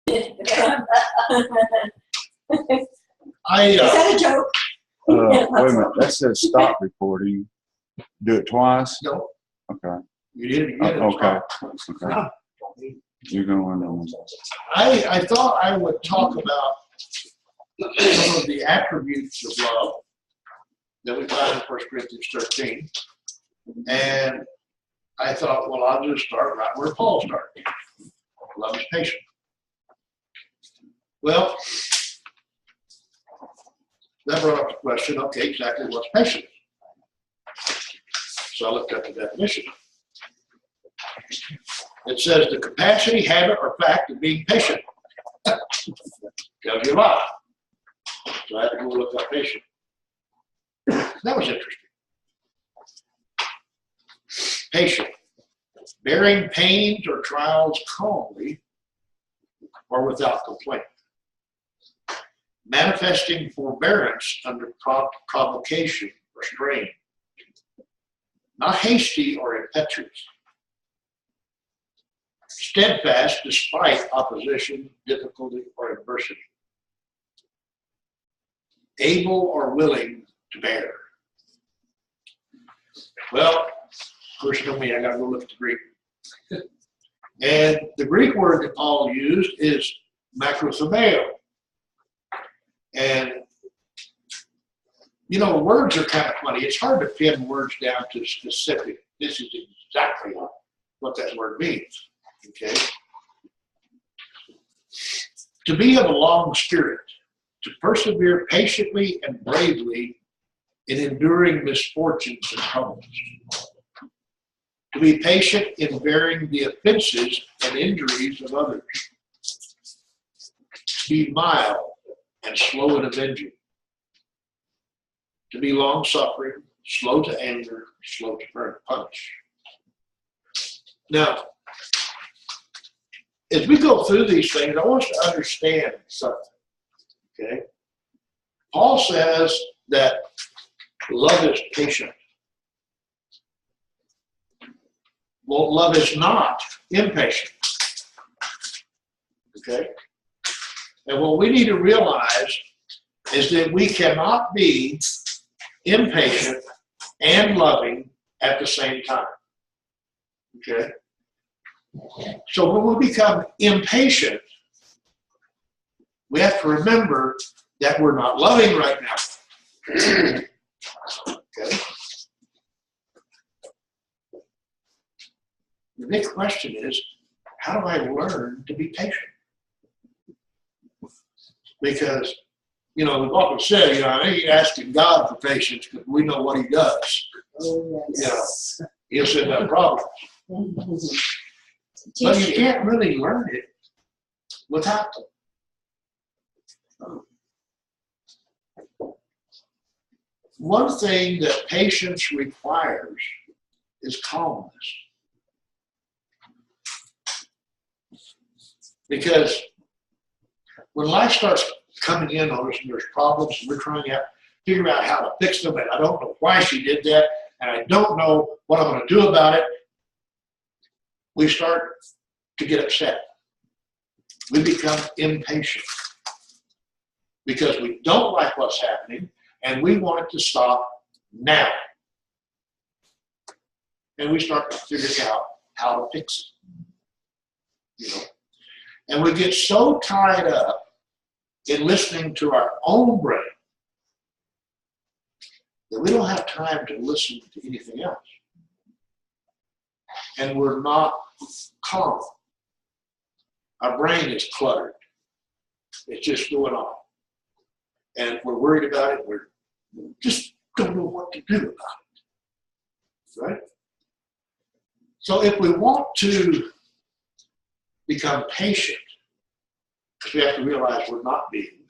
Is that a joke? Wait a minute. That says stop recording. Do it twice? No. Okay. You did it again. Okay. Okay. No. You're going on. I thought I would talk about some of the attributes of love that we find in 1 Corinthians 13. And I thought, well, I'll just start right where Paul started. Love is patient. Well, that brought up the question, okay, exactly what's patience? So I looked up the definition. It says the capacity, habit, or fact of being patient. Tells you a lot. So I had to go look up patient. That was interesting. Patient. Bearing pains or trials calmly or without complaint. Manifesting forbearance under provocation or strain. Not hasty or impetuous. Steadfast despite opposition, difficulty, or adversity. Able or willing to bear. Well, of course, you know me, I got to go look at the Greek. And the Greek word that Paul used is makrothumeo. And, you know, words are kind of funny. It's hard to pin words down to specific. This is exactly what that word means. Okay? To be of a long spirit, to persevere patiently and bravely in enduring misfortunes and troubles. To be patient in bearing the offenses and injuries of others. To be mild and slow in avenging. To be long-suffering, slow to anger, slow to punish. Now, as we go through these things, I want you to understand something. Okay? Paul says that love is patient. Well, love is not impatient. Okay? And what we need to realize is that we cannot be impatient and loving at the same time. Okay? So when we become impatient, we have to remember that we're not loving right now. Okay? The big question is, how do I learn to be patient? Because, you know, we've often said, you know, I ain't asking God for patience because we know what he does. Oh, yes. You know, he'll send up problems. But you can't really learn it without them. One thing that patience requires is calmness. Because when life starts coming in on us and there's problems, and we're trying to figure out how to fix them, and I don't know why she did that, and I don't know what I'm going to do about it, we start to get upset. We become impatient because we don't like what's happening and we want it to stop now. And we start to figure out how to fix it. You know? And we get so tied up in listening to our own brain that we don't have time to listen to anything else. And we're not calm. Our brain is cluttered. It's just going on. And we're worried about it. We just don't know what to do about it. Right? So if we want to become patient, we have to realize we're not being.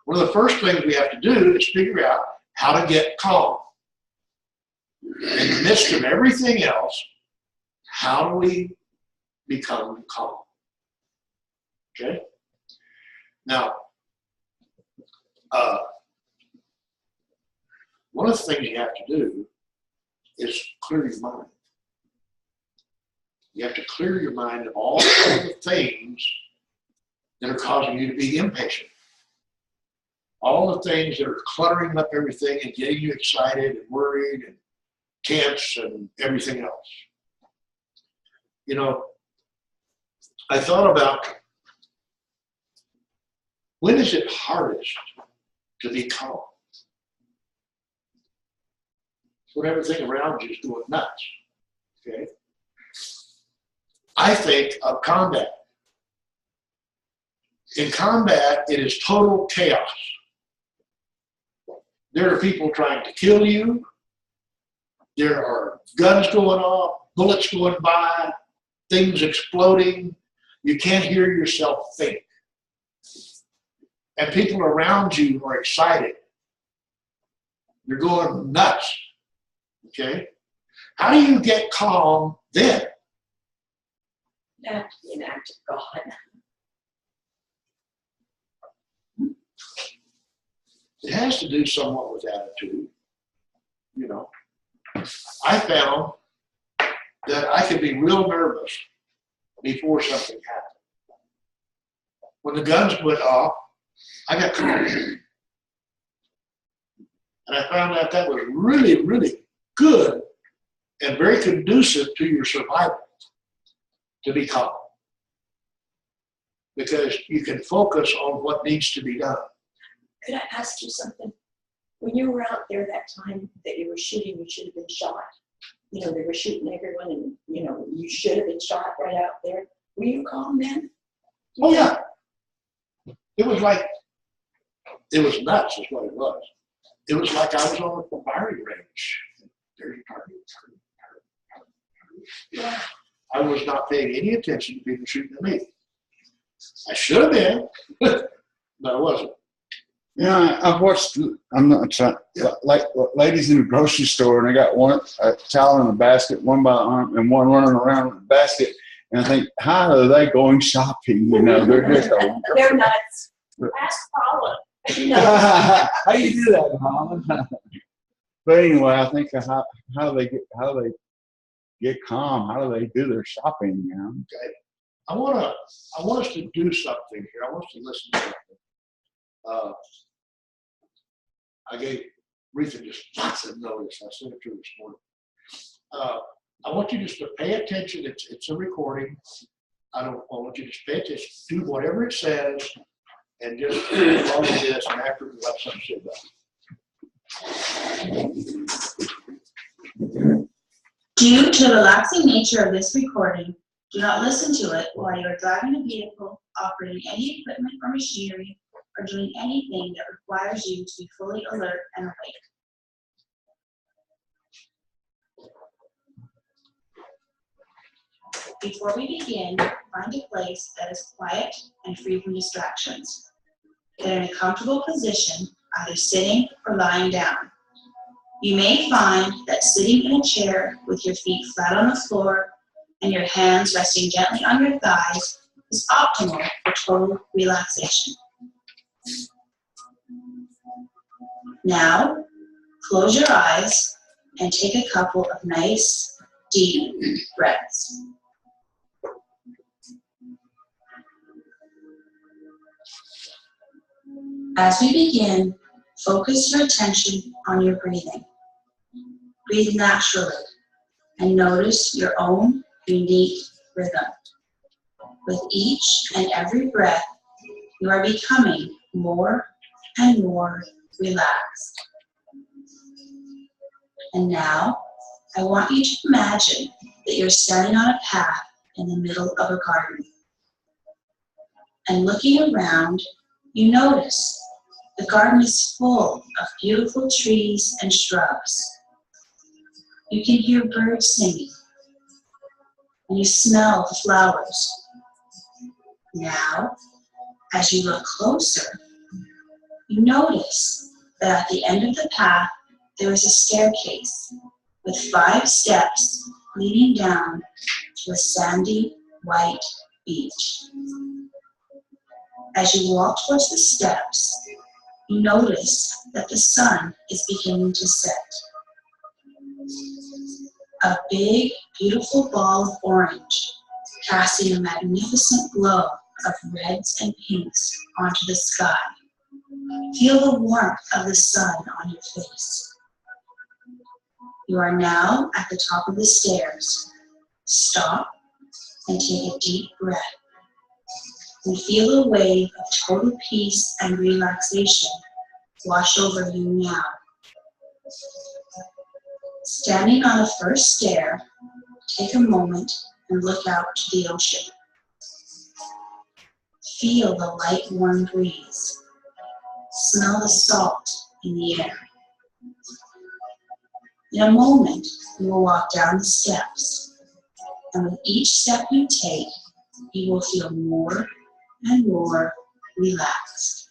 One of the first things we have to do is figure out how to get calm. In the midst of everything else, how do we become calm? Okay? Now, one of the things you have to do is clear your mind. You have to clear your mind of all the things that are causing you to be impatient. All the things that are cluttering up everything and getting you excited and worried and tense and everything else. You know, I thought about, when is it hardest to be calm? When everything around you is going nuts. Okay? I think of combat. In combat, it is total chaos. There are people trying to kill you. There are guns going off, bullets going by, things exploding. You can't hear yourself think. And people around you are excited. You're going nuts. Okay? How do you get calm then? You have to be an act of God. It has to do somewhat with attitude. You know, I found that I could be real nervous before something happened. When the guns went off, I got calm. And I found out that was really, really good and very conducive to your survival, to be calm. Because you can focus on what needs to be done. Could I ask you something? When you were out there that time that you were shooting, you should have been shot. You know, they were shooting everyone and, you know, you should have been shot right out there. Were you calm then? Oh, yeah. It was like, it was nuts is what it was. It was like I was on a firing range. There's a target. Yeah. I was not paying any attention to people shooting at me. I should have been, but I wasn't. Yeah, I've watched, I'm not trying, like ladies in the grocery store, and they got one a towel in a basket, one by the arm, and one running around with the basket. And I think, how are they going shopping? You know, they're just They're nuts. Ask Paula. how do you do that, Mom? But anyway, I think how they get calm, how do they do their shopping? You know. Okay. I want us to do something here. I want us to listen to something. I gave Retha just lots of notice. I sent it to her this morning. I want you just to pay attention. It's a recording. I want you to just pay attention. Do whatever it says, and just follow this. And after we'll have something to say about it. Due to the relaxing nature of this recording, do not listen to it while you are driving a vehicle, operating any equipment or machinery, or doing anything that requires you to be fully alert and awake. Before we begin, find a place that is quiet and free from distractions. Get in a comfortable position, either sitting or lying down. You may find that sitting in a chair with your feet flat on the floor and your hands resting gently on your thighs is optimal for total relaxation. Now, close your eyes and take a couple of nice, deep breaths. As we begin, focus your attention on your breathing. Breathe naturally and notice your own unique rhythm. With each and every breath, you are becoming more and more relaxed. And now, I want you to imagine that you're standing on a path in the middle of a garden. And looking around, you notice the garden is full of beautiful trees and shrubs. You can hear birds singing, and you smell the flowers. Now, as you look closer, you notice that at the end of the path, there is a staircase with 5 steps leading down to a sandy, white beach. As you walk towards the steps, you notice that the sun is beginning to set. A big, beautiful ball of orange, casting a magnificent glow of reds and pinks onto the sky. Feel the warmth of the sun on your face. You are now at the top of the stairs. Stop and take a deep breath. And feel a wave of total peace and relaxation wash over you now. Standing on the first stair, take a moment and look out to the ocean. Feel the light, warm breeze. Smell the salt in the air. In a moment, you will walk down the steps, and with each step you take, you will feel more and more relaxed.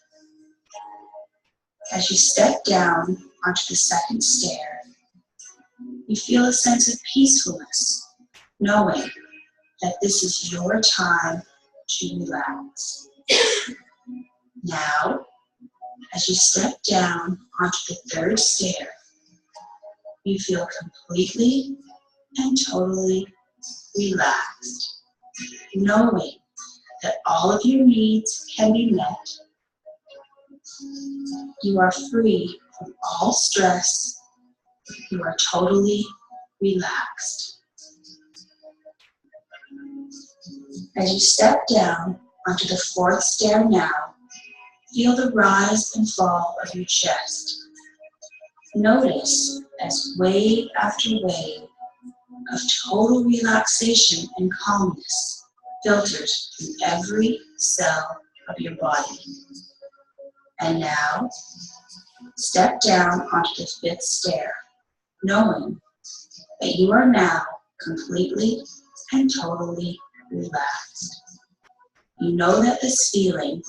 As you step down onto the second stair, you feel a sense of peacefulness, knowing that this is your time to relax. Now, as you step down onto the third stair, you feel completely and totally relaxed, knowing that all of your needs can be met. You are free from all stress. You are totally relaxed. As you step down onto the fourth stair now, feel the rise and fall of your chest. Notice as wave after wave of total relaxation and calmness filters through every cell of your body. And now, step down onto the fifth stair, knowing that you are now completely and totally relaxed. You know that this feeling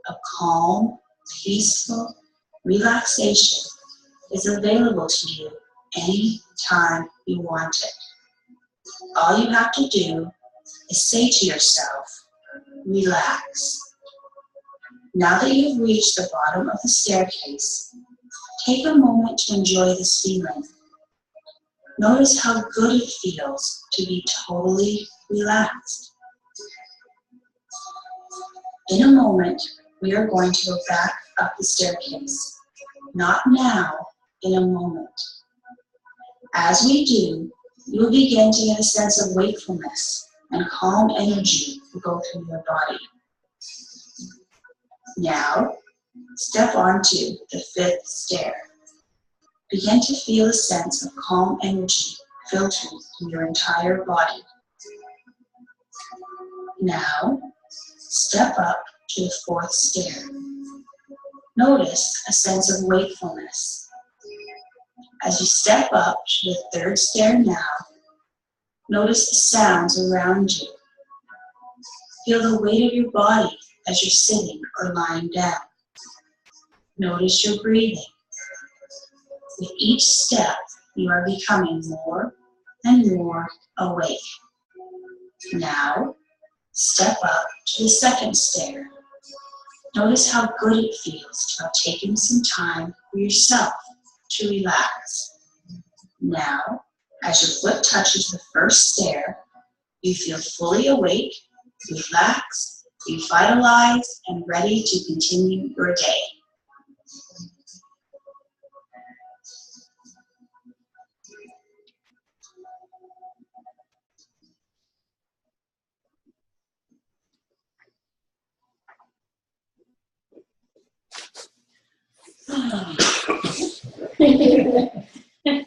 of calm, peaceful relaxation is available to you any time you want it. All you have to do is say to yourself, relax. Now that you've reached the bottom of the staircase, take a moment to enjoy this feeling. Notice how good it feels to be totally relaxed. In a moment, we are going to go back up the staircase. Not now, in a moment. As we do, you will begin to get a sense of wakefulness and calm energy will go through your body. Now, step onto the fifth stair. Begin to feel a sense of calm energy filtering through your entire body. Now, step up to the fourth stair. Notice a sense of wakefulness. As you step up to the third stair now, notice the sounds around you. Feel the weight of your body as you're sitting or lying down. Notice your breathing. With each step, you are becoming more and more awake. Now, step up to the second stair. Notice how good it feels to have taken some time for yourself to relax. Now, as your foot touches the first stair, you feel fully awake, relaxed, revitalized, and ready to continue your day.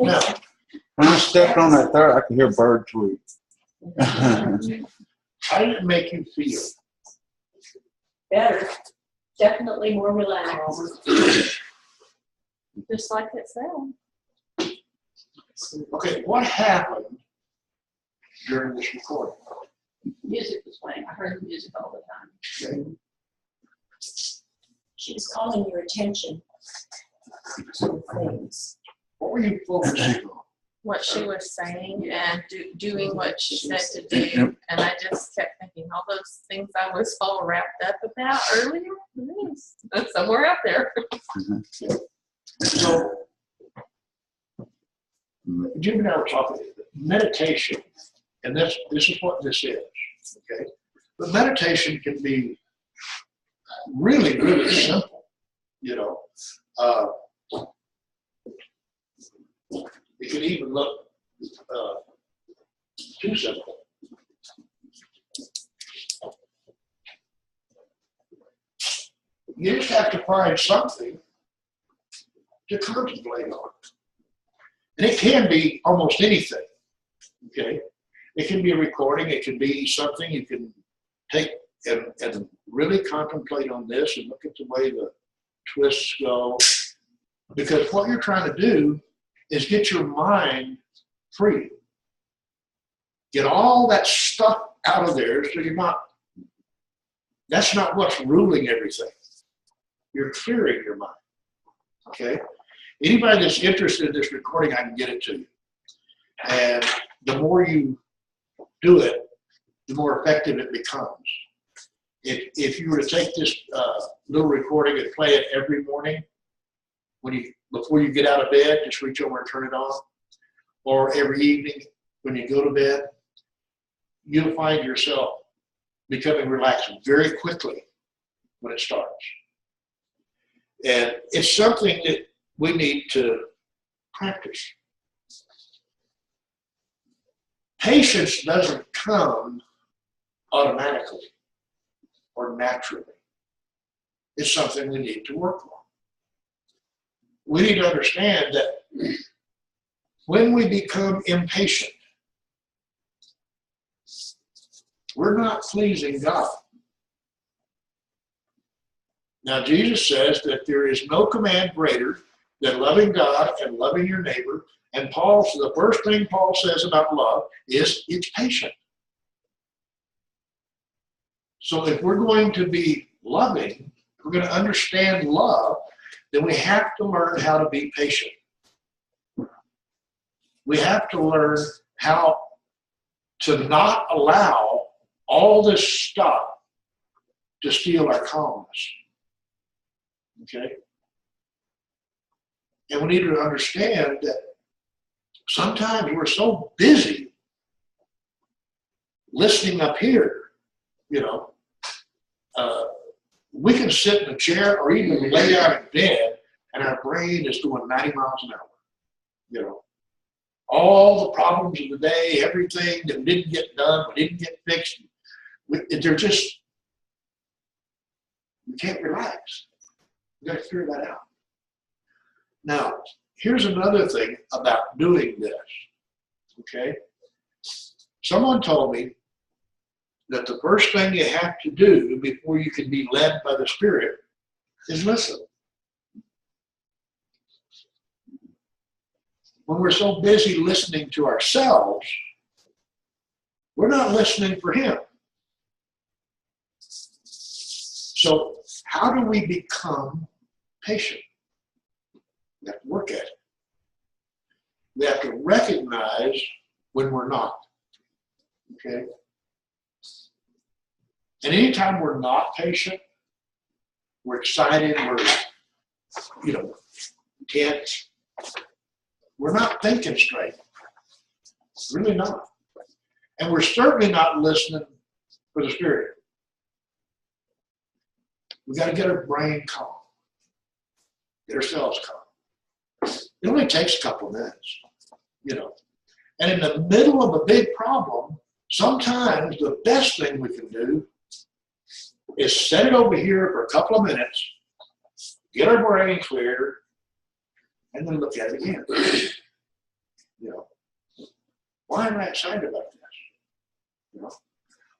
Now, When I stepped on that third, I could hear bird tweet. how did it make you feel? Better, definitely more relaxed. Just like it said. Okay, what happened during this recording? Music was playing. I heard the music all the time. Okay. She was calling your attention to things. What were you focusing on? What she was saying and doing what she said to do. And I just kept thinking all those things I was all wrapped up about earlier. That's somewhere out there. So, Jim and I were talking meditation, and this is what this is. Okay, But meditation can be really, really simple, you know. It can even look too simple. You just have to find something to contemplate on. And it can be almost anything, okay? It can be a recording, it can be something you can take and really contemplate on this and look at the way the twists go. Because what you're trying to do is get your mind free. Get all that stuff out of there so you're not, that's not what's ruling everything. You're clearing your mind, okay? Anybody that's interested in this recording, I can get it to you. And the more you do it, the more effective it becomes. If you were to take this little recording and play it every morning, before you get out of bed, just reach over and turn it on, or every evening when you go to bed, you'll find yourself becoming relaxed very quickly when it starts. And it's something that we need to practice. Patience doesn't come automatically or naturally. It's something we need to work on. We need to understand that when we become impatient, we're not pleasing God. Now, Jesus says that there is no command greater than loving God and loving your neighbor. And the first thing Paul says about love is it's patient. So if we're going to be loving, if we're going to understand love, then we have to learn how to be patient. We have to learn how to not allow all this stuff to steal our calmness. Okay? And we need to understand that sometimes we're so busy listening up here, you know, we can sit in a chair or even lay out in bed and our brain is going 90 miles an hour, you know. All the problems of the day, everything that didn't get done, didn't get fixed, they're just, we can't relax. We've got to figure that out. Now, here's another thing about doing this, okay? Someone told me that the first thing you have to do before you can be led by the Spirit is listen. When we're so busy listening to ourselves, we're not listening for Him. So how do we become patient? We have to work at it. We have to recognize when we're not. Okay? And anytime we're not patient, we're excited, we're, tense, we're not thinking straight. Really not. And we're certainly not listening for the Spirit. We got to get our brain calm. Get ourselves calm. It only takes a couple of minutes, And in the middle of a big problem, sometimes the best thing we can do is set it over here for a couple of minutes, get our brain clear, and then look at it again. Why am I excited about this?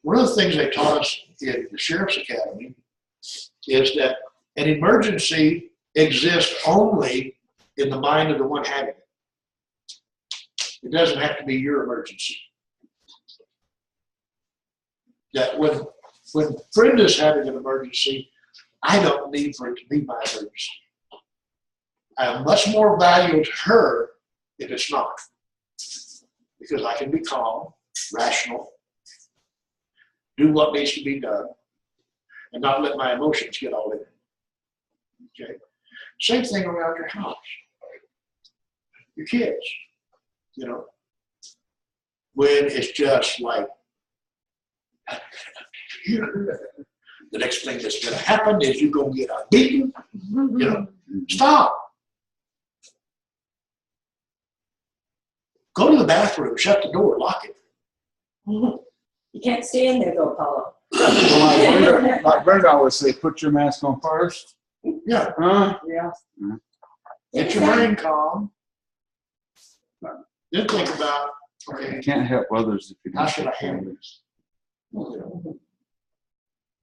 One of the things they taught us in the Sheriff's Academy is that an emergency exists only in the mind of the one having it. It doesn't have to be your emergency. That when Brenda's having an emergency, I don't need for it to be my emergency. I am much more valuable to her if it's not. Because I can be calm, rational, do what needs to be done, and not let my emotions get all in it. Okay? Same thing around your house. Your kids, When it's just like, here. The next thing that's going to happen is you're going to get a beating. You know, stop. Go to the bathroom, shut the door, lock it. You can't stay in there though, Paula. Like Brenda always say, put your mask on first. Yeah, Huh? Yeah. get your brain calm. Then think about, okay, You can't help others if you don't. how should I handle this?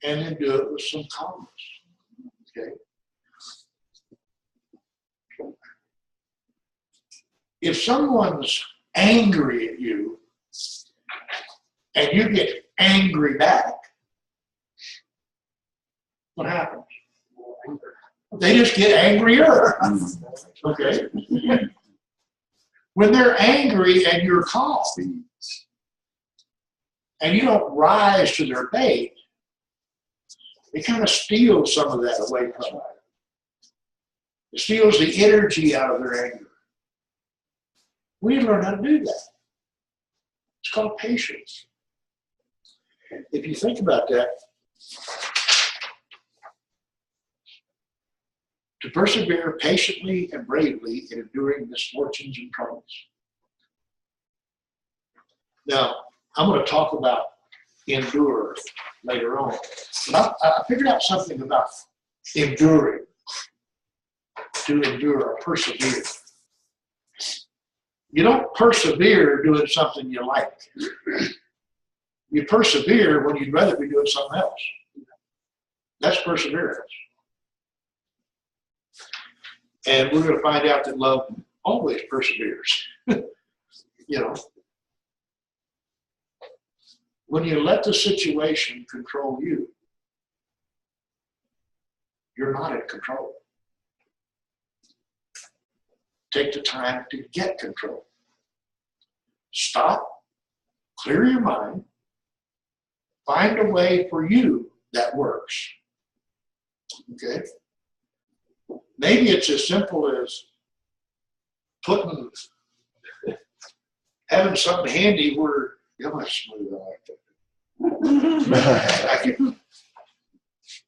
And then do it with some calmness. Okay. If someone's angry at you and you get angry back, what happens? They just get angrier. Okay. When they're angry and you're calm and you don't rise to their bait, it kind of steals some of that away from them. It steals the energy out of their anger. We need to learn how to do that. It's called patience. If you think about that, to persevere patiently and bravely in enduring misfortunes and troubles. Now, I'm going to talk about endure later on. But I figured out something about enduring, to endure or persevere. You don't persevere doing something you like. You persevere when you'd rather be doing something else. That's perseverance. And we're going to find out that love always perseveres. You know, when you let the situation control you, you're not in control. Take the time to get control. Stop, clear your mind, find a way for you that works. Okay? Maybe it's as simple as having something handy where you're not smooth I can,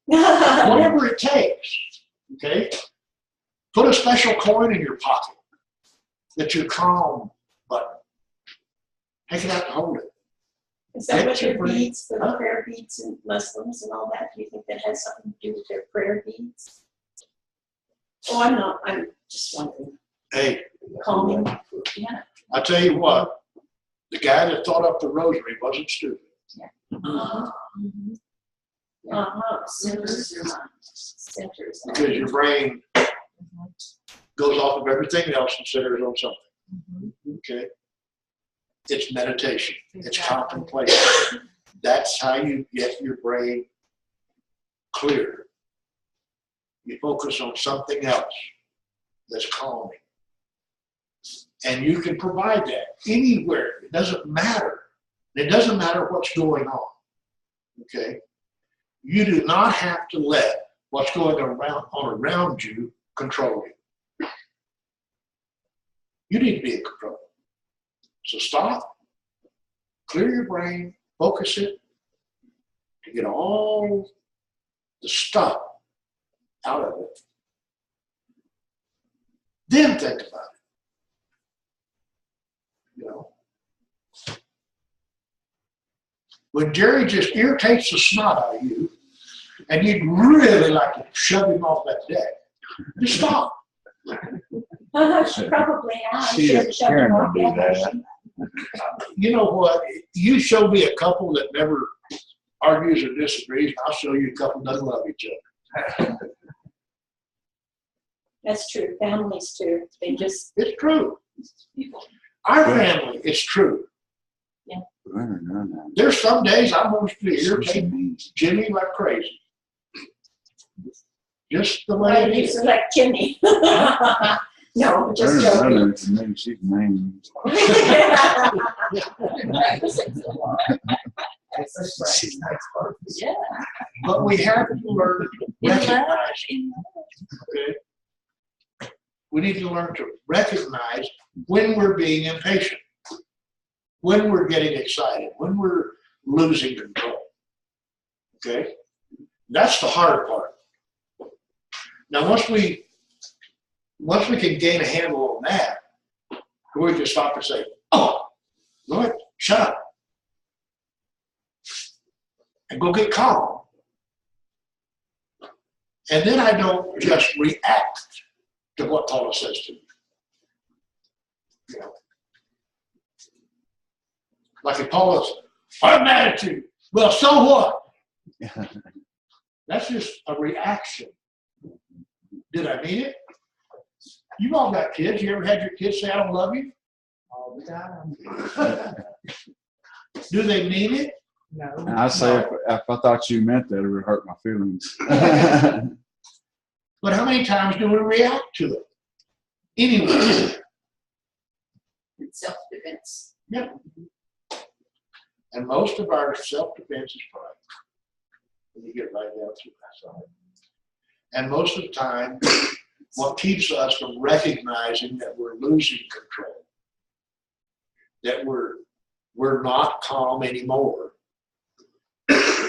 whatever it takes. Okay? Put a special coin in your pocket. That's your calm button. Take it out to hold it. Is that what your beads, the prayer beads and Muslims and all that? Do you think that has something to do with their prayer beads? Oh, I'm not. I'm just wondering. Hey, Calming. Yeah. I tell you what, the guy that thought up the rosary wasn't stupid. Centers. Centers. Because your brain goes off of everything else and centers on something. Okay? It's meditation. It's contemplation. That's how you get your brain clear. You focus on something else that's calming. And you can provide that anywhere. It doesn't matter. It doesn't matter what's going on. Okay? You do not have to let what's going around you control you. You need to be in control. So stop, clear your brain, focus it to get all the stuff out of it. Then think about it. You know? When Jerry just irritates the snot out of you, and you'd really like to shove him off that deck, just stop. She probably has. She is Karen would do that. You know what? You show me a couple that never argues or disagrees, and I'll show you a couple that doesn't love each other. That's true. Families too. They just. It's true. Our family, it's true. There's some days I'm going to irritate Jimmy like crazy. Just the way it is. Like Jimmy. No, just joking. She's mean. Yeah. But we have to learn to recognize. Okay? We need to learn to recognize when we're being impatient, when we're getting excited, when we're losing control. Okay? That's the hard part. Now, once we can gain a handle on that, we can stop and say, oh, Lord, shut up. And go get calm. And then I don't just react to what Paula says to me. You know? Like if Paula's, I'm mad at you. Well, so what? That's just a reaction. Did I mean it? You've all got kids. You ever had your kids say, I don't love you? All the time. Do they mean it? No. I say, if I thought you meant that, it would hurt my feelings. But how many times do we react to it? Anyway. It's self-defense. Yeah. And most of our self-defense is pride. When you get right down to that side. And most of the time, what keeps us from recognizing that we're losing control, that we're not calm anymore,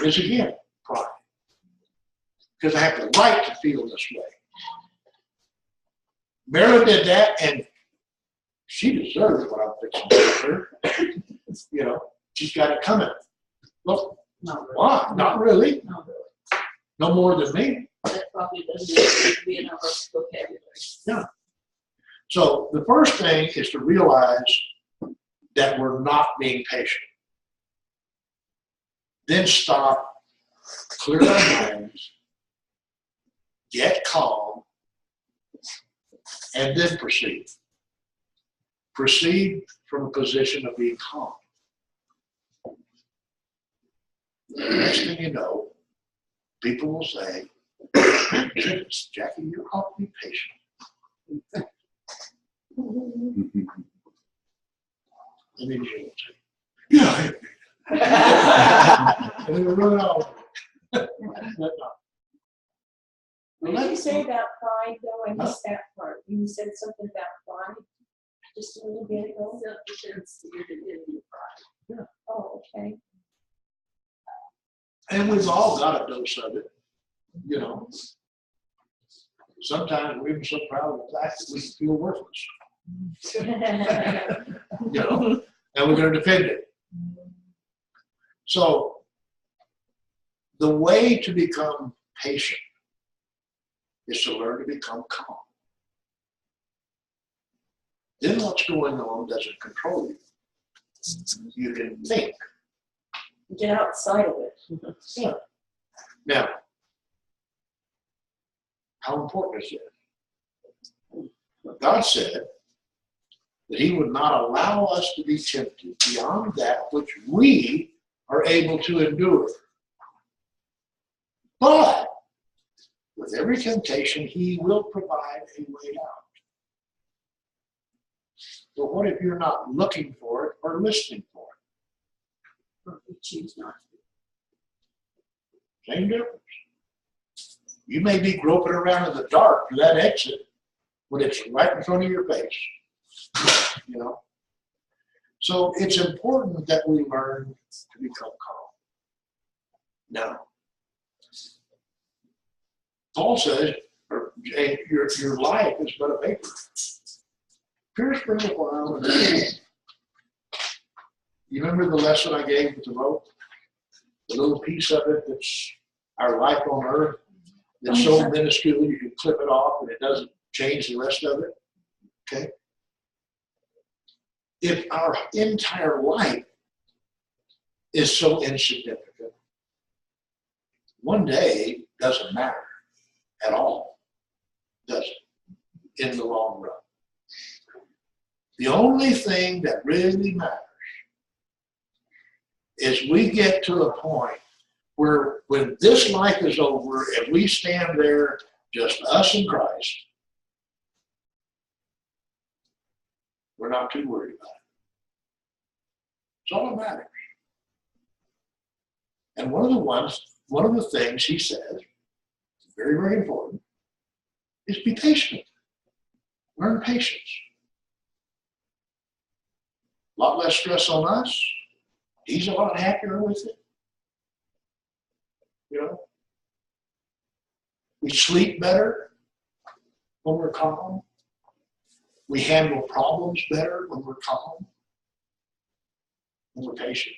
is again pride. Because I have the right to feel this way. Marilyn did that, and she deserves what I'm fixing to her. You know, she's got it coming. Well, Not really. why? Not really. Not really. No more than me. That probably doesn't need to be in our vocabulary. So the first thing is to realize that we're not being patient. Then stop, clear our minds, get calm, and then proceed. Proceed from a position of being calm. The next thing you know, people will say, goodness, Jackie, you're awfully patient. And then she'll say, yeah. And then we'll run out. What did you say about pride, though? I missed that part. You said something about pride just a little bit ago. Self-defense, you're in pride. Yeah. Oh, okay. And we've all got a dose of it, you know. Sometimes we're even so proud of the fact that we feel worthless, you know, and we're going to defend it. So the way to become patient is to learn to become calm. Then what's going on doesn't control you. You can think. Get outside of it. Yeah. Now, how important is it? God said that He would not allow us to be tempted beyond that which we are able to endure. But with every temptation, He will provide a way out. So what if you're not looking for it or listening for it? Or we choose not to. Same difference. You may be groping around in the dark for that exit when it's right in front of your face. You know? So it's important that we learn to become calm. Now, Paul says, your life is but a vapor. Appears for a little while. And you remember the lesson I gave with the rope? The little piece of it that's our life on earth, that's so minuscule you can clip it off and it doesn't change the rest of it. Okay? If our entire life is so insignificant, one day doesn't matter at all, does it, in the long run? The only thing that really matters is we get to a point where when this life is over and we stand there, just us and Christ, we're not too worried about it. It's all that matters. And one of the things he says, very, very important, is be patient. Learn patience. A lot less stress on us. He's a lot happier with it. You know? We sleep better when we're calm. We handle problems better when we're calm, when we're patient.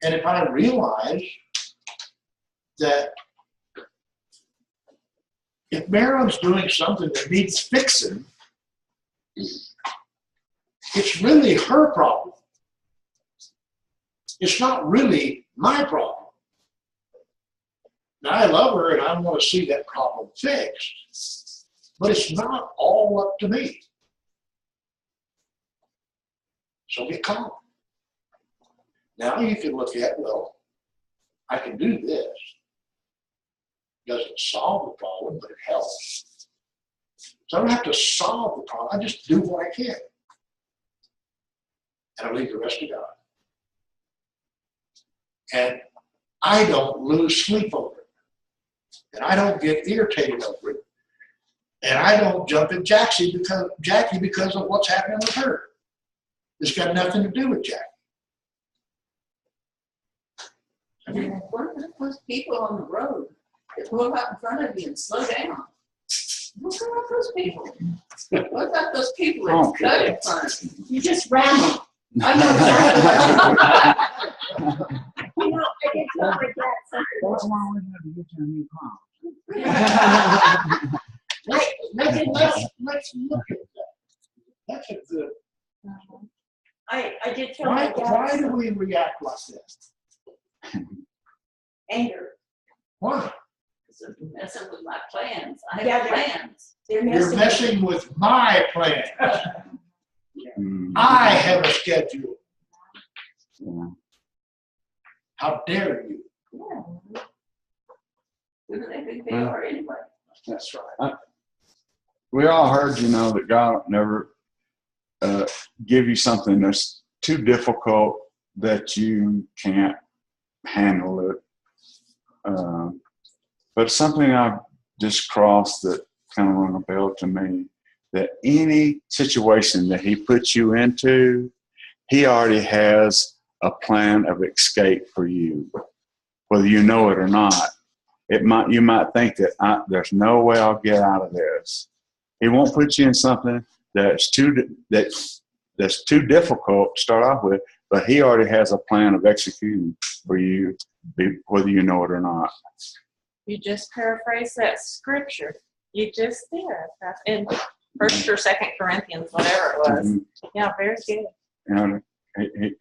And if I realize that if Marilyn's doing something that needs fixing, it's really her problem. It's not really my problem. Now, I love her and I want to see that problem fixed, but it's not all up to me. So get calm. Now you can look at, well, I can do this. Doesn't solve the problem, but it helps. So I don't have to solve the problem. I just do what I can. And I leave the rest to God. And I don't lose sleep over it. And I don't get irritated over it. And I don't jump at Jackie because of what's happening with her. It's got nothing to do with Jackie. I mean, What about those people on the road that pull out in front of you and slow down? What about those people? What about those people that cut in front of you? You just ran them. I know exactly. You know, I did tell my dad something. That's why we have to get you a new car. let's look at that. That's a good. I did tell my dad. Why do we react like that? Anger. Why? They're messing with my plans. I Yeah, have plans. They're You're messing with my plan. Mm. I have a schedule. Yeah. How dare you? Yeah. Who do they think they are anyway? That's right. We all heard, that God never give you something that's too difficult that you can't handle it. But something I've just crossed that kind of rung a bell to me, that any situation that he puts you into, he already has a plan of escape for you, whether you know it or not. You might think that there's no way I'll get out of this. He won't put you in something that's too difficult to start off with, but he already has a plan of executing for you, whether you know it or not. You just paraphrase that scripture. You just did. That's in 1st or 2nd Corinthians, whatever it was. Mm-hmm. Yeah, very good.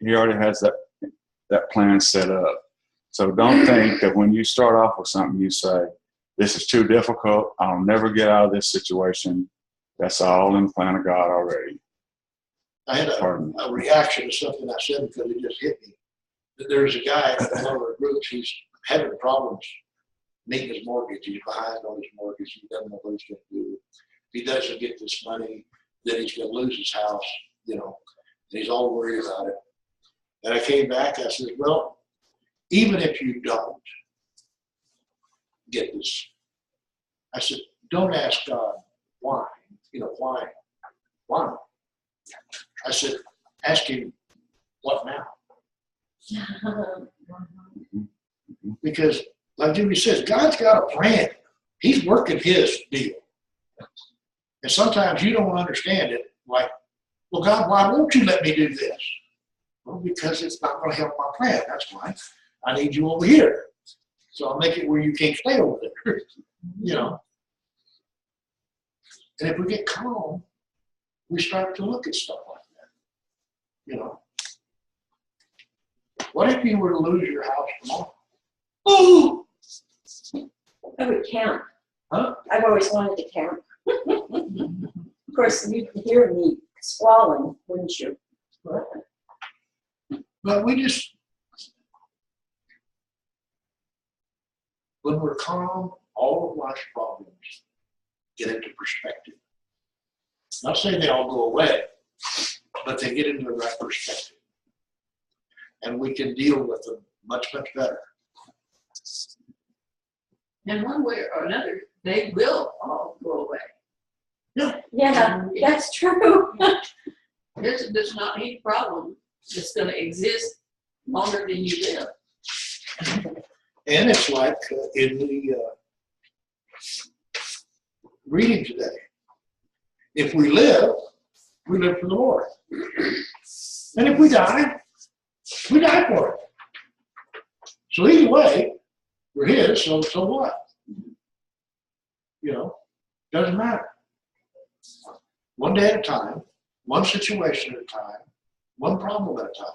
He already has that plan set up. So don't think that when you start off with something, you say, this is too difficult. I'll never get out of this situation. That's all in the plan of God already. I had a reaction to something I said because it just hit me. There's a guy in one of our groups, he's having problems meeting his mortgage. He's behind on his mortgage. He doesn't know what he's going to do. If he doesn't get this money, then he's going to lose his house, and he's all worried about it. And I came back, I said, well, even if you don't get this, I said, don't ask God why, why? I said, ask him, what now? Because, like Jimmy says, God's got a plan. He's working his deal. And sometimes you don't understand it. Like, well, God, why won't you let me do this? Well, because it's not going to help my plan. That's why. I need you over here. So I'll make it where you can't stay over there. And if we get calm, we start to look at stuff like that. What if you were to lose your house tomorrow? Ooh! I would count. Huh? I've always wanted to count. Of course, you can hear me squalling, wouldn't you? But when we're calm, all of life's problems get into perspective. Not saying they all go away, but they get into the right perspective. And we can deal with them much, much better. And one way or another, they will all go away. Yeah, that's true. There's not any problem that's going to exist longer than you live. And it's like in the reading today. If we live for the Lord. And if we die for it. So either way, we're His, so what? You know, doesn't matter. One day at a time, one situation at a time, one problem at a time.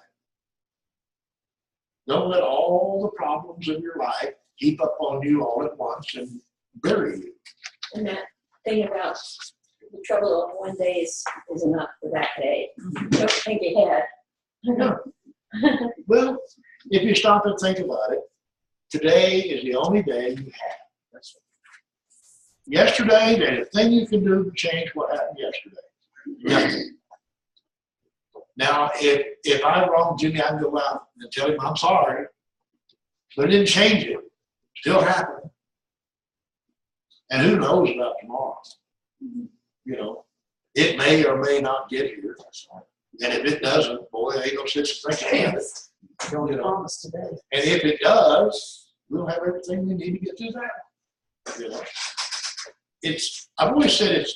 Don't let all the problems in your life heap up on you all at once and bury you. And that thing about the trouble of one day is enough for that day. Don't think ahead. No. Well, if you stop and think about it, today is the only day you have. That's it. Yesterday, there's a thing you can do to change what happened yesterday. Nothing. Now, if I wronged Jimmy, I can go out and tell him I'm sorry, but it didn't change it. Still happened. And who knows about tomorrow? You know, it may or may not get here. And if it doesn't, boy, they ain't gonna sit and think hands. You know. Promise today. And if it does, we'll have everything we need to get through that. You know, I've always said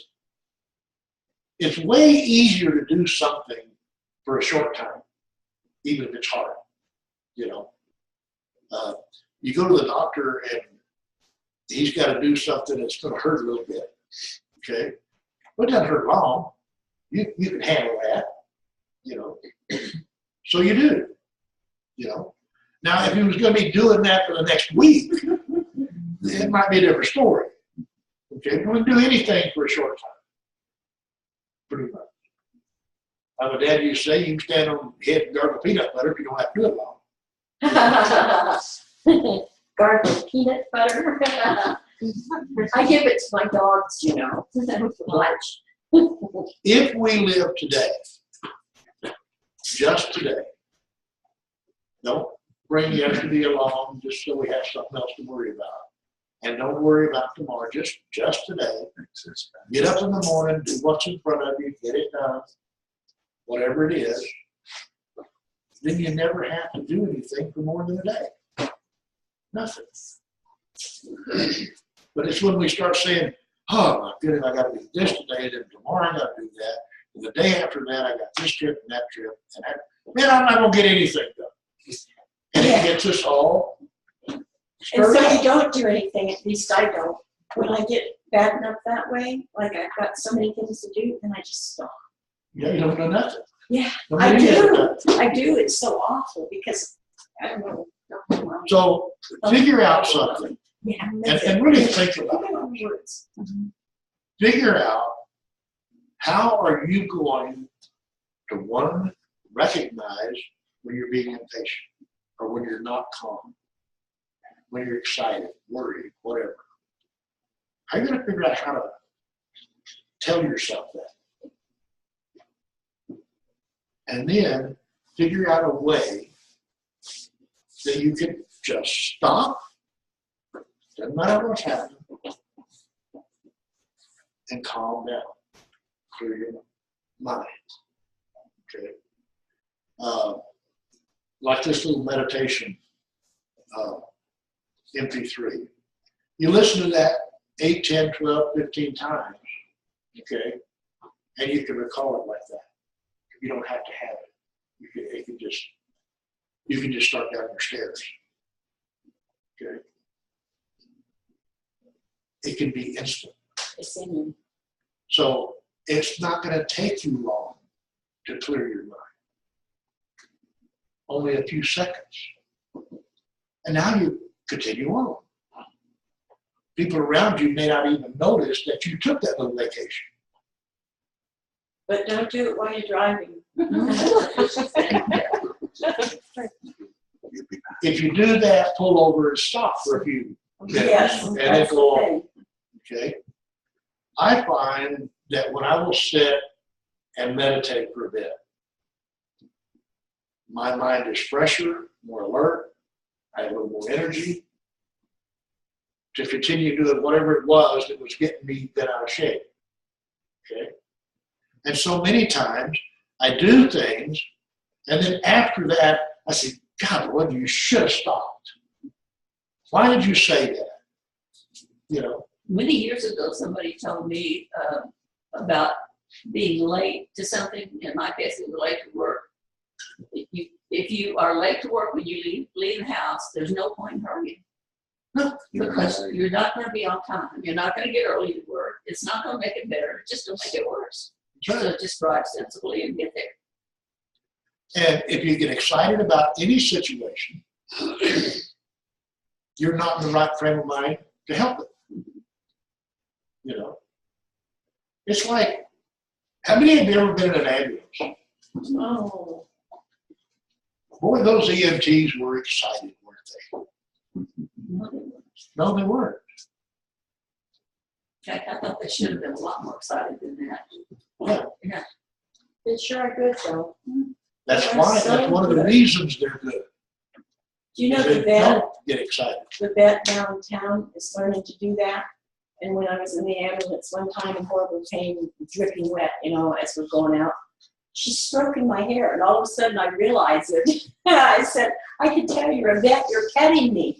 it's way easier to do something for a short time, even if it's hard. You know, you go to the doctor and he's got to do something that's going to hurt a little bit. Okay, but it doesn't hurt long. You can handle that. You know, so you do. You know, now if he was going to be doing that for the next week, it might be a different story. Okay, we can do anything for a short time, pretty much. My dad used to say, you can stand on your head and gargle peanut butter if you don't have to do it long. Gargle peanut butter. I give it to my dogs, you know, for lunch. If we live today, just today, don't bring yesterday along just so we have something else to worry about. And don't worry about tomorrow, just today. Get up in the morning, do what's in front of you, get it done, whatever it is. Then you never have to do anything for more than a day. Nothing. But it's when we start saying, oh my goodness, I got to do this today, then tomorrow I got to do that, and the day after that I got this trip and that trip, and man, I'm not going to get anything done. And it gets us all And stirred so up. you don't do anything, at least I don't. When I get bad enough that way, like I've got so many things to do, then I just stop. Yeah, you don't do nothing. Yeah, Don't I do do. nothing. I do. It's so awful because I don't know. So figure out something Yeah, and really think about it. words. Figure out how are you going to, one, recognize when you're being impatient or when you're not calm, when you're excited, worried, whatever. How are you going to figure out how to tell yourself that? And then figure out a way that you can just stop, doesn't matter what's happening, and calm down, clear your mind. Okay. Like this little meditation, MP3. You listen to that 8, 10, 12, 15 times, okay, and you can recall it like that. You don't have to have it. You can just start down your stairs. Okay. It can be instant. It's in you. So it's not going to take you long to clear your mind. Only a few seconds. And now you continue on. People around you may not even notice that you took that little vacation. But don't do it while you're driving. If you do that, pull over and stop for a few minutes. Yes, and that's then go the on. thing. Okay. I find that when I will sit and meditate for a bit, my mind is fresher, more alert. I have a little more energy to continue doing whatever it was that was getting me bent out of shape. Okay. And so many times I do things, and then after that, I say, God, Lord, you should have stopped. Why did you say that? You know, Many years ago, somebody told me about being late to something. In my case, it was late to work. If you are late to work when you leave the house, there's no point in hurrying. Because you're not going to be on time. You're not going to get early to work. It's not going to make it better. It's just going to make it worse. So just drive sensibly and get there. and if you get excited about any situation, you're not in the right frame of mind to help it. You know, it's like, how many of you ever been in an ambulance? Oh, Boy, those EMTs were excited, weren't they? No, they weren't. I thought they should have been a lot more excited than that. Yeah. they sure are good though. That's They're why, so that's one of the good. reasons they're good. Do you know They the vet? don't get excited. The vet downtown is learning to do that. And when I was in the ambulance one time in horrible pain, dripping wet, you know, as we're going out, she's stroking my hair, and all of a sudden I realized it. I said, I can tell you're a vet, you're petting me.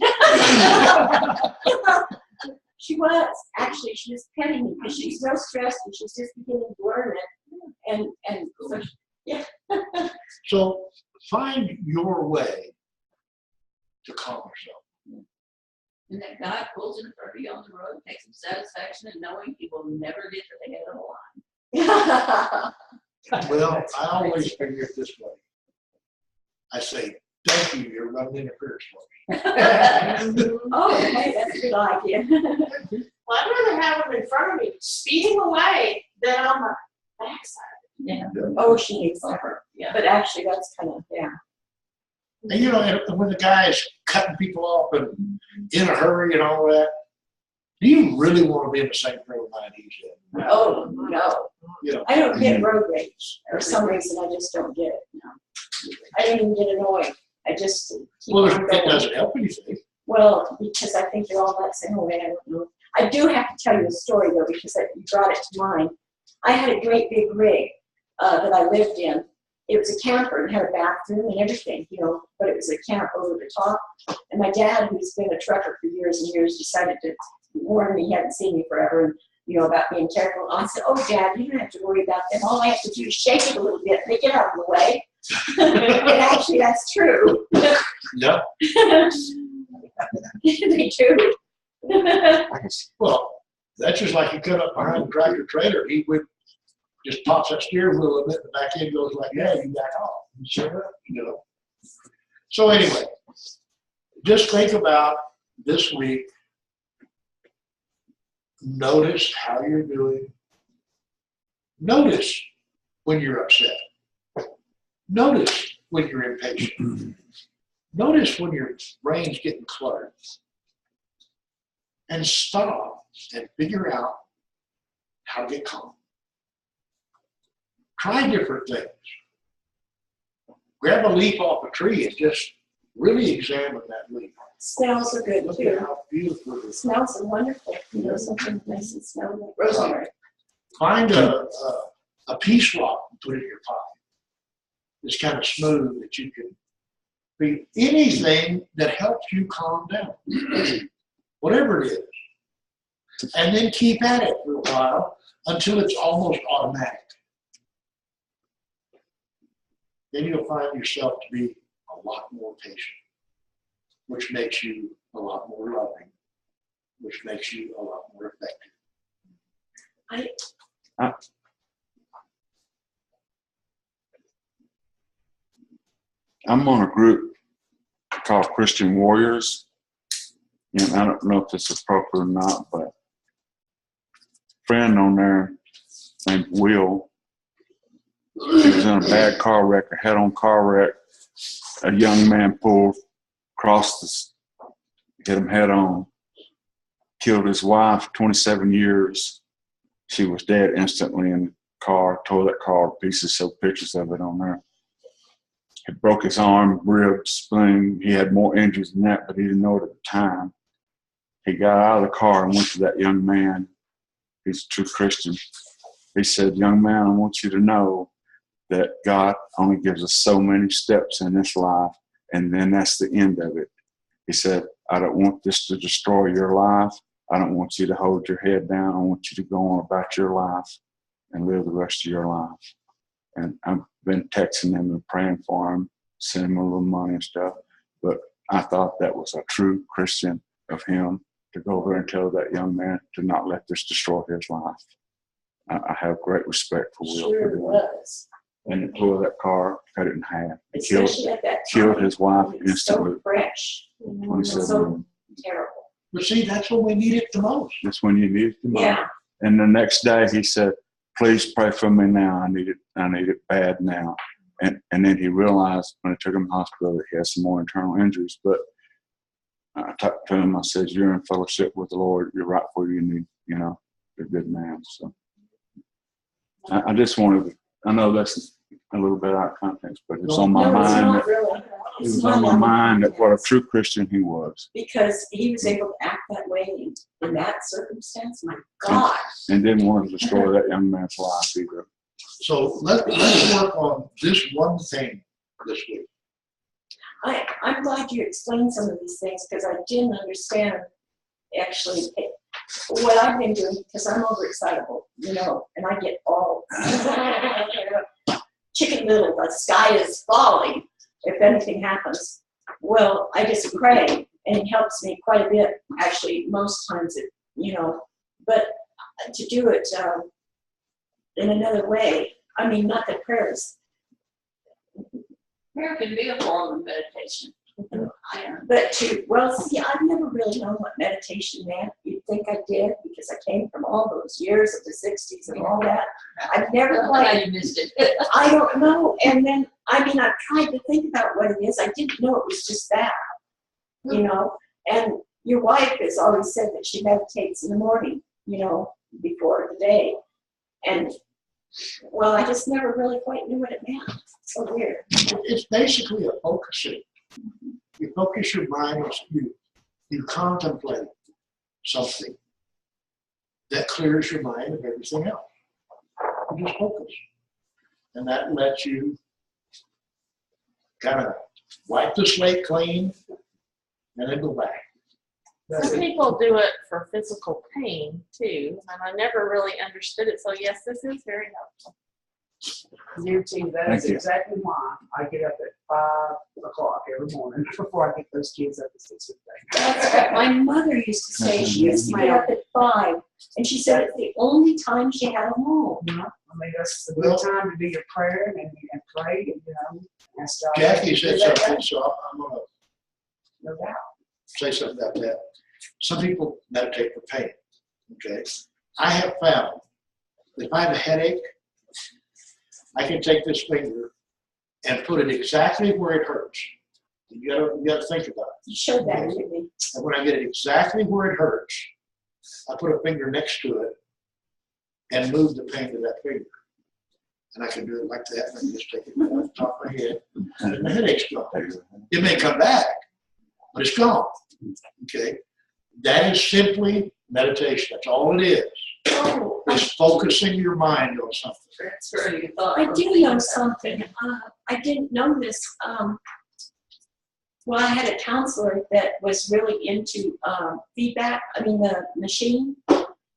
She was, actually, she was petting me because she's so stressed and she's just beginning to learn it. And so, yeah. So find your way to calm yourself. And that guy pulls in front of you on the road, takes some satisfaction in knowing he will never get to the head of the line. Well, I always figure it this way. I say, thank you, you're running interference for me. Oh, hey, that's a good idea. Well, I'd rather have them in front of me speeding away than on the backside. Yeah. Oh, she hates that. Yeah. But actually, that's kind of, yeah. And you know, and when the guy is cutting people off and in a hurry and all that, do you really want to be in the same frame of mind he's in? Oh, no. You know, I don't get road rage. For some reason, I just don't get it. No. I don't even get annoyed. I just keep well, on it going. doesn't help anything. Well, because I think they're all that same way. I don't know. I do have to tell you a story, though, because you brought it to mind. I had a great big rig that I lived in. It was a camper and had a bathroom and everything, you know, but it was a camp over the top. And my dad, who's been a trucker for years and years, decided to warn me. He hadn't seen me forever, and you know, about being careful. I said, "Oh, Dad, you don't have to worry about that. All I have to do is shake it a little bit, and they get out of the way." And actually, that's true. Yeah. They do. Well, that's just like you cut up behind a tractor trailer. He would just pops that steering wheel a bit, and the back end goes like, yeah, you back off. Sure, you know. So anyway, just think about this week. Notice how you're doing. Notice when you're upset. Notice when you're impatient. Notice when your brain's getting cluttered. And stop and figure out how to get calm. Try different things. Grab a leaf off a tree and just really examine that leaf. Smells are good Look at too. how beautiful it is. Smells are wonderful. You know, something nice and smell like rosemary. Find a peace rock and put it in your pocket. It's kind of smooth that you can be anything that helps you calm down. Whatever it is. And then keep at it for a while until it's almost automatic. Then you'll find yourself to be a lot more patient, which makes you a lot more loving, which makes you a lot more effective. I'm on a group called Christian Warriors, and I don't know if this is appropriate or not, but a friend on there named Will, he was in a bad car wreck, a head-on car wreck. A young man pulled across this, hit him head-on, killed his wife, 27 years. She was dead instantly in the car, tore that car to pieces, so pictures of it on there. He broke his arm, ribs, spleen. He had more injuries than that, but he didn't know it at the time. He got out of the car and went to that young man. He's a true Christian. He said, "Young man, I want you to know that God only gives us so many steps in this life, and then that's the end of it. He said, I don't want this to destroy your life. I don't want you to hold your head down. I want you to go on about your life and live the rest of your life. And I've been texting him and praying for him, sending him a little money and stuff. But I thought that was a true Christian of him to go over and tell that young man to not let this destroy his life. I have great respect for Will. Sure for doing was. that. And it blew that car, cut it in half. It killed, Especially at that time. killed his wife when it's instantly. so fresh. 27 So years. terrible. But see, that's when we need it the most. That's when you need it the most. Yeah. And the next day he said, please pray for me now. I need it bad now. And then he realized when I took him to the hospital that he had some more internal injuries. But I talked to him, I said, you're in fellowship with the Lord. You're right where you need, you're a good man. So I just wanted to, I know that's a little bit out of context, but it's on my No, it's mind. not really. It It's was not on my really. mind that what a true Christian he was. Because he was able to act that way in that circumstance. My God. And didn't want to destroy that young man's life either. So let's work on this one thing this week. I'm glad you explained some of these things because I didn't understand actually what I've been doing because I'm overexcitable, and I get all chicken little, the sky is falling if anything happens. Well, I just pray and it helps me quite a bit. Actually, most times but to do it in another way, I mean, not that prayers, Prayer can be a form of meditation. but I've never really known what meditation meant. You'd think I did because I came from all those years of the 60s and all that. I've never Glad you missed it. I don't know. And then, I've tried to think about what it is. I didn't know it was just that, And your wife has always said that she meditates in the morning, before the day. And, I just never really quite knew what it meant. So weird. It's basically a focusing. You focus your mind, you contemplate something that clears your mind of everything else. You just focus. And that lets you kind of wipe the slate clean and then go back. Some people do it for physical pain too, and I never really understood it. So yes, this is very helpful. You too. That Thank is you. exactly why I get up at 5 o'clock every morning before I get those kids up at 6 That's what my mother used to say. She used to get up at 5, and she said it's the only time she had them home. I mean, that's a good time to do your prayer and pray and ask God. Jackie to said do that. something, so I'm going to No doubt. say something about that. Some people meditate for pain, okay? I have found that if I have a headache, I can take this finger and put it exactly where it hurts. You gotta think about it. You showed that to me. And when I get it exactly where it hurts, I put a finger next to it and move the pain to that finger. And I can do it like that, and I just take it off the top of my head, and the headache's gone. It may come back, but it's gone. Okay? That is simply meditation. That's all it is. Oh, It's focusing your mind on something. Transfer your thought. I from do thing know to something. I didn't know this. I had a counselor that was really into feedback, the machine.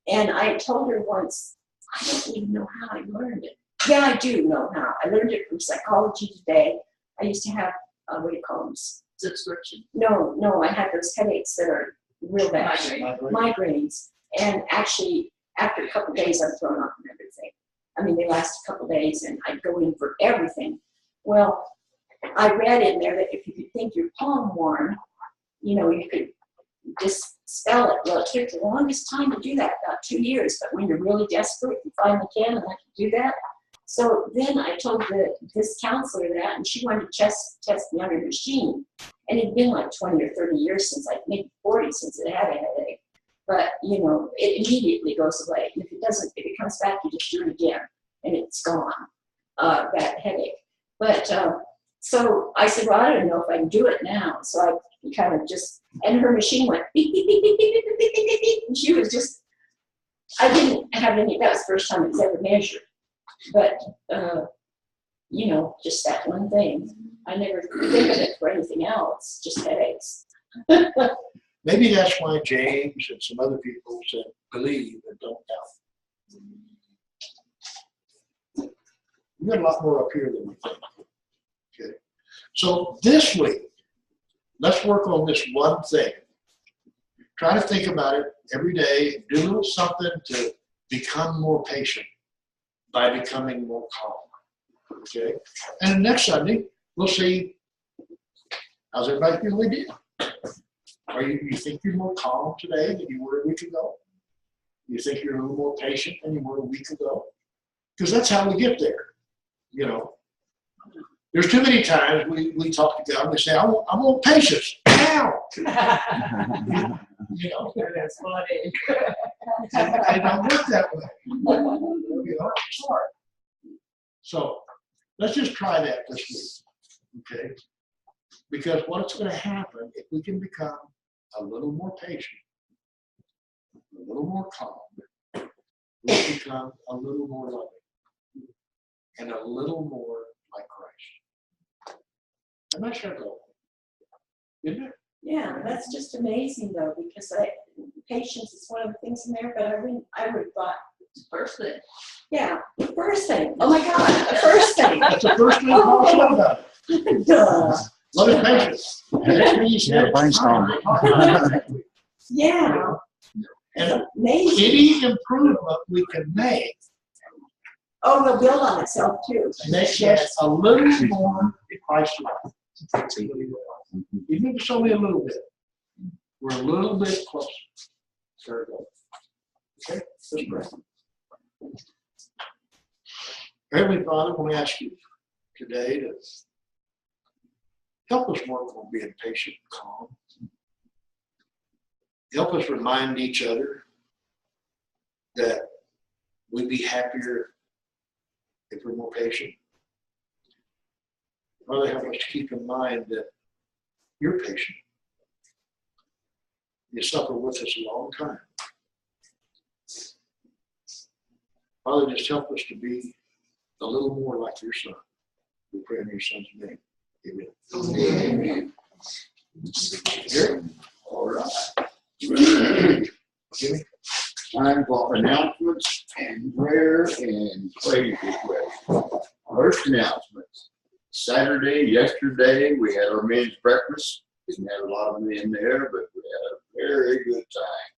And I told her once, I don't even know how I learned it. Yeah, I do know how. I learned it from Psychology Today. I used to have, what do you call them? subscription. No, I had those headaches that are real bad. Migraines. And actually, after a couple of days, I'm thrown off and everything. They last a couple of days, and I'd go in for everything. Well, I read in there that if you could think your palm warm, you could just spell it. Well, it took the longest time to do that, about 2 years. But when you're really desperate, you finally can, and I can do that. So then I told this counselor that, and she wanted to test me on her machine. And it'd been like 20 or 30 years since, maybe 40 since it had a headache. But, it immediately goes away. And if it comes back, you just do it again, and it's gone, that headache. But, so I said, well, I don't know if I can do it now. So I kind of and her machine went beep, beep, beep, beep, beep, beep, beep, beep, beep, beep. And she was I didn't have that was the first time it was ever measured. But, just that one thing. I never think of it for anything else, just headaches. Maybe that's why James and some other people said believe and don't doubt. We got a lot more up here than we think. Okay. So this week, let's work on this one thing. Try to think about it every day. Do a little something to become more patient by becoming more calm. Okay. And next Sunday, we'll see how's everybody feel they did. You think you're more calm today than you were a week ago? You think you're a little more patient than you were a week ago? Because that's how we get there. You know, there's too many times we talk to God and we say, I want patience now. You know, That's funny. I don't work that way. You know, it's hard. So let's just try that this week, okay? Because what's going to happen if we can become a little more patient, a little more calm, we'll become a little more loving, and a little more like Christ. And that's our goal, isn't it? Yeah, that's just amazing though, because patience is one of the things in there, but I would have thought, First thing. yeah, the first thing. Oh my God, the first thing. That's the first thing Paul said about it. Duh. Love is patience. Next thing he Yeah, said, brainstorm. Yeah, and amazing. any improvement we can make Oh, it'll build on itself too. makes us a little more Christ-like. Even if it's only a little bit. We're a little bit closer. There we go. Okay, let's pray. Heavenly Father, I want to ask you today to help us work on being patient and calm. Help us remind each other that we'd be happier if we're more patient. Father, help us to keep in mind that you're patient. You suffer with us a long time. Father, just help us to be a little more like your Son. We pray in your Son's name. Amen. Amen. Here? All right. Jimmy? Time for announcements and prayer and praise requests. First announcements. Yesterday, we had our men's breakfast. Didn't have a lot of men there, but we had a very good time.